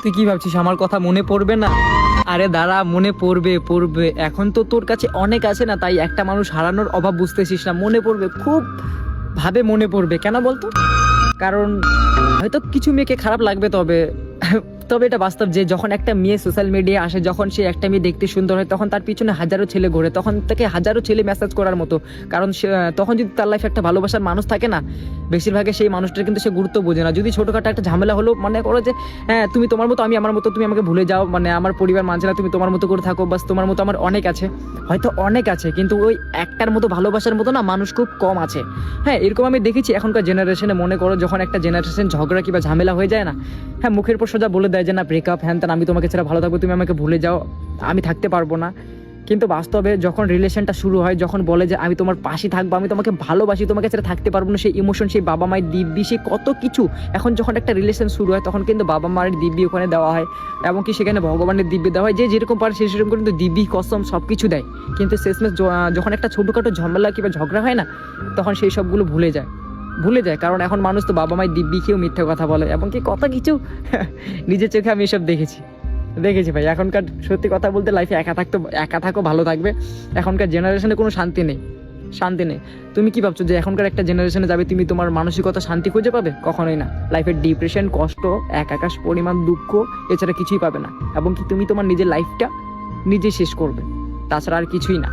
তুই কি ভাবছিস আমার কথা মনে পড়বে না? আরে দাঁড়া, মনে পড়বে পড়বে। এখন তো তোর কাছে অনেক আছে না, তাই একটা মানুষ হারানোর অভাব বুঝতেছিস না। মনে পড়বে, খুব ভাবে মনে পড়বে। কেন বলতো? কারণ হয়তো কিছু মেয়েকে খারাপ লাগবে, তবে তবে এটা বাস্তব যে যখন একটা মেয়ে সোশ্যাল মিডিয়া আসে, যখন সে একটা মেয়ে দেখতে সুন্দর হয়, তখন তার পিছনে হাজারো ছেলে ঘোরে, তখন তাকে হাজারো ছেলে মেসেজ করার মতো। কারণ তখন যদি তার লাইফে একটা ভালোবাসার মানুষ থাকে না, বেশিরভাগে সেই মানুষটার কিন্তু সে গুরুত্ব বোঝে না। যদি ছোটোখাটো একটা ঝামেলা হলো, মনে করো যে হ্যাঁ তুমি তোমার মতো, আমি আমার মতো, তুমি আমাকে ভুলে যাও, মানে আমার পরিবার মানছে না, তুমি তোমার মতো করে থাকো, বাস তোমার মতো আমার অনেক আছে, হয়তো অনেক আছে, কিন্তু ওই একটার মতো ভালোবাসার মতো না মানুষ খুব কম আছে। হ্যাঁ, এরকম আমি দেখেছি এখনকার জেনারেশনে। মনে করো যখন একটা জেনারেশন ঝগড়া কিংবা ঝামেলা হয়ে যায় না, হ্যাঁ মুখের পর সোজা বলে দেয় যে না ব্রেকআপ, হ্যান তেন, আমি তোমাকে ছাড়া ভালো থাকবো, তুমি আমাকে ভুলে যাও, আমি থাকতে পারবো না। কিন্তু বাস্তবে যখন রিলেশনটা শুরু হয়, যখন বলে যে আমি তোমার পাশে থাকবো, আমি তোমাকে ভালোবাসি, তোমাকে ছাড়া থাকতে পারবো না, সেই ইমোশন, সেই বাবা মায়ের দিব্যি, সেই কত কিছু, এখন যখন একটা রিলেশন শুরু হয় তখন কিন্তু বাবা মায়ের দিব্যি ওখানে দেওয়া হয়, এবং কি সেখানে ভগবানের দিব্যি দেওয়া হয়, যে যেরকম পারে সেই সেরকম কিন্তু দিব্যি কসম সব কিছু দেয়। কিন্তু শেষমেশ যখন একটা ছোটোখাটো ঝামেলা কিংবা ঝগড়া হয় না, তখন সেই সবগুলো ভুলে যায়। কারণ এখন মানুষ তো বাবা মায়ের দিব্যি খেয়েও মিথ্যে কথা বলে, এবং কি কত কিছু নিজের চোখে আমি এসব দেখেছি ভাই। এখনকার সত্যি কথা বলতে লাইফে একা থাকো, ভালো থাকবে। এখনকার জেনারেশনে কোনো শান্তি নেই। তুমি কি ভাবছো যে এখনকার একটা জেনারেশনে যাবে, তুমি তোমার মানসিকতা শান্তি খুঁজে পাবে? কখনোই না। লাইফের ডিপ্রেশন, কষ্ট, এক আকাশ পরিমাণ দুঃখ, এছাড়া কিছুই পাবে না। এবং কি তুমি তোমার নিজের লাইফটা নিজে শেষ করবে, তাছাড়া আর কিছুই না।